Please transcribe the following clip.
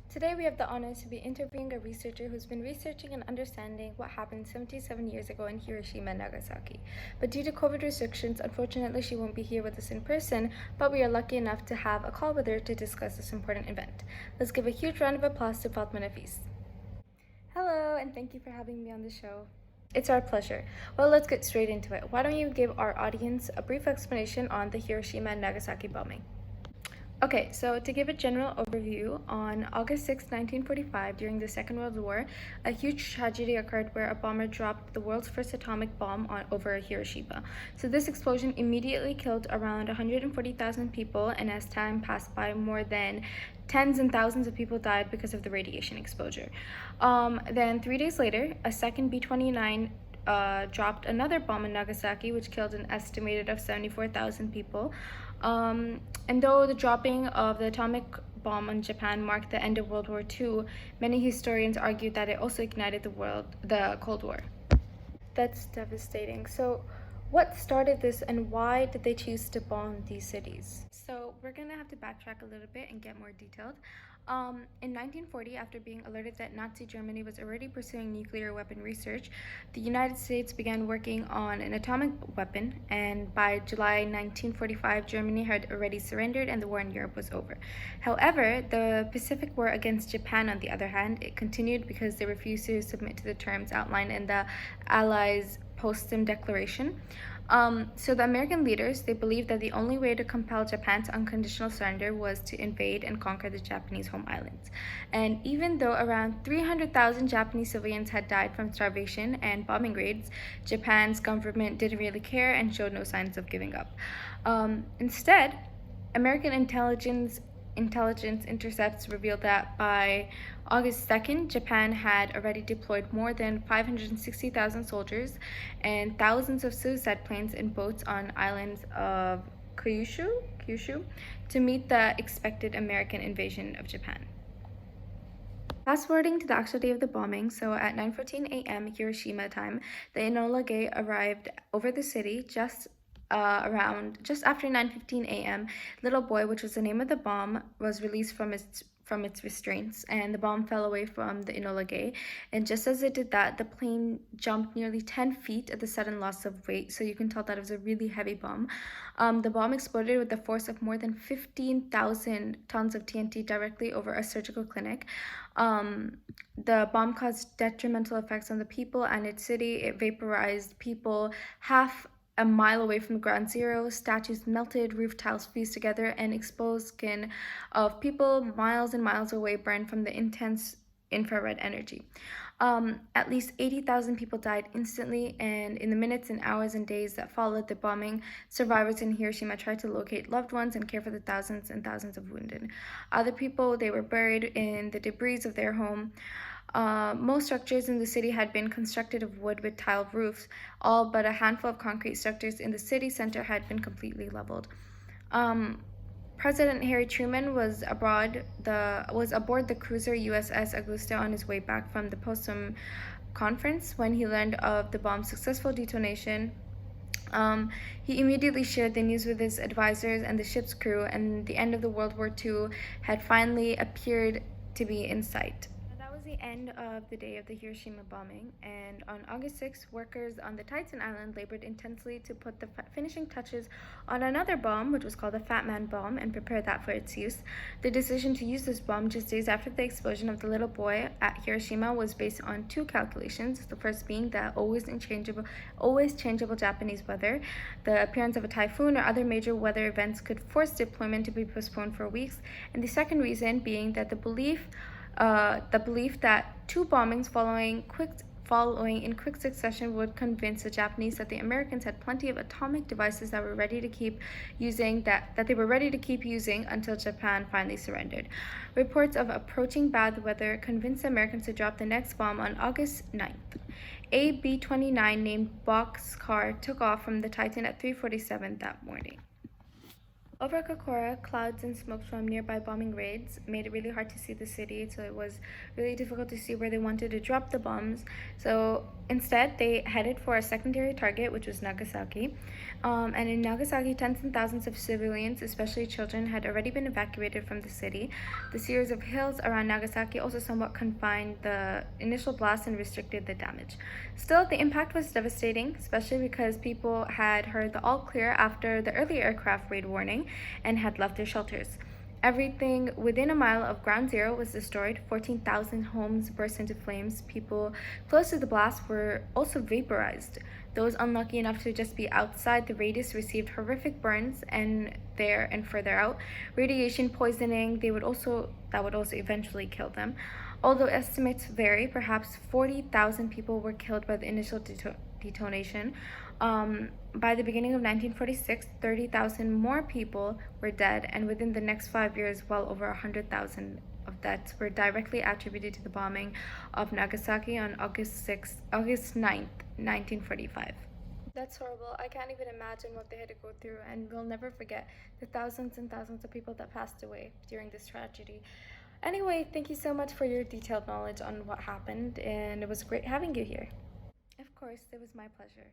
Today we have the honor to be interviewing a researcher who's been researching and understanding what happened 77 years ago in Hiroshima and Nagasaki. But due to COVID restrictions, unfortunately she won't be here with us in person, but we are lucky enough to have a call with her to discuss this important event. Let's give a huge round of applause to Fatma Nafis. Hello, and thank you for having me on the show. It's our pleasure. Well, let's get straight into it. Why don't you give our audience a brief explanation on the Hiroshima and Nagasaki bombing? Okay, so to give a general overview, on August 6, 1945, during the Second World War, a huge tragedy occurred where a bomber dropped the world's first atomic bomb over Hiroshima. So this explosion immediately killed around 140,000 people, and as time passed by, more than tens and thousands of people died because of the radiation exposure. Then 3 days later, a second B-29 dropped another bomb in Nagasaki, which killed an estimated of 74,000 people. And though the dropping of the atomic bomb on Japan marked the end of World War II, many historians argue that it also ignited the Cold War. That's devastating. So, what started this, and why did they choose to bomb these cities? So, we're gonna have to backtrack a little bit and get more detailed. In 1940, after being alerted that Nazi Germany was already pursuing nuclear weapon research, the United States began working on an atomic weapon, and by July 1945, Germany had already surrendered and the war in Europe was over. However, the Pacific War against Japan, on the other hand, it continued because they refused to submit to the terms outlined in the Allies' Potsdam Declaration. So the American leaders, they believed that the only way to compel Japan to unconditional surrender was to invade and conquer the Japanese home islands. And even though around 300,000 Japanese civilians had died from starvation and bombing raids, Japan's government didn't really care and showed no signs of giving up. Instead, American intelligence intercepts revealed that by August 2nd, Japan had already deployed more than 560,000 soldiers and thousands of suicide planes and boats on islands of Kyushu to meet the expected American invasion of Japan. Fast forwarding to the actual day of the bombing, so at 9:14 a.m. Hiroshima time, the Enola Gay arrived over the city just after 9:15 a.m. Little Boy, which was the name of the bomb, was released from its restraints, and the bomb fell away from the Enola Gay. And just as it did that, the plane jumped nearly 10 feet at the sudden loss of weight, so you can tell that it was a really heavy bomb. The bomb exploded with the force of more than 15,000 tons of TNT directly over a surgical clinic. The bomb caused detrimental effects on the people and its city. It vaporized people half a mile away from ground zero. Statues melted, roof tiles fused together, and exposed skin of people miles and miles away burned from the intense infrared energy. At least 80,000 people died instantly, and in the minutes and hours and days that followed the bombing, survivors in Hiroshima tried to locate loved ones and care for the thousands and thousands of wounded. Other people, they were buried in the debris of their home. Most structures in the city had been constructed of wood with tiled roofs. All but a handful of concrete structures in the city center had been completely leveled. President Harry Truman was aboard the cruiser USS Augusta on his way back from the Potsdam conference when he learned of the bomb's successful detonation. He immediately shared the news with his advisors and the ship's crew, and the end of the World War II had finally appeared to be in sight. The end of the day of the Hiroshima bombing, and on August 6th, workers on the Titan Island labored intensely to put the finishing touches on another bomb, which was called the Fat Man bomb, and prepare that for its use. The decision to use this bomb just days after the explosion of the Little Boy at Hiroshima was based on two calculations. The first being that always changeable Japanese weather. The appearance of a typhoon or other major weather events could force deployment to be postponed for weeks, and the second reason being that the belief that two bombings following in quick succession would convince the Japanese that the Americans had plenty of atomic devices that they were ready to keep using until Japan finally surrendered. Reports of approaching bad weather convinced the Americans to drop the next bomb on August 9th. A B-29 named Boxcar took off from the Titan at 3:47 that morning. Over Kokora, clouds and smoke from nearby bombing raids made it really hard to see the city, so it was really difficult to see where they wanted to drop the bombs. So instead, they headed for a secondary target, which was Nagasaki. And in Nagasaki, tens and thousands of civilians, especially children, had already been evacuated from the city. The series of hills around Nagasaki also somewhat confined the initial blast and restricted the damage. Still, the impact was devastating, especially because people had heard the all clear after the early aircraft raid warning and had left their shelters. Everything within a mile of ground zero was destroyed. 14,000 homes burst into flames. People close to the blast were also vaporized. Those unlucky enough to just be outside the radius received horrific burns, and there and further out, radiation poisoning. That would also eventually kill them. Although estimates vary, perhaps 40,000 people were killed by the initial detonation. By the beginning of 1946, 30,000 more people were dead, and within the next 5 years, well over 100,000 of deaths were directly attributed to the bombing of Nagasaki on August 9th, 1945. That's horrible. I can't even imagine what they had to go through, and we'll never forget the thousands and thousands of people that passed away during this tragedy. Anyway, thank you so much for your detailed knowledge on what happened, and it was great having you here. Of course, it was my pleasure.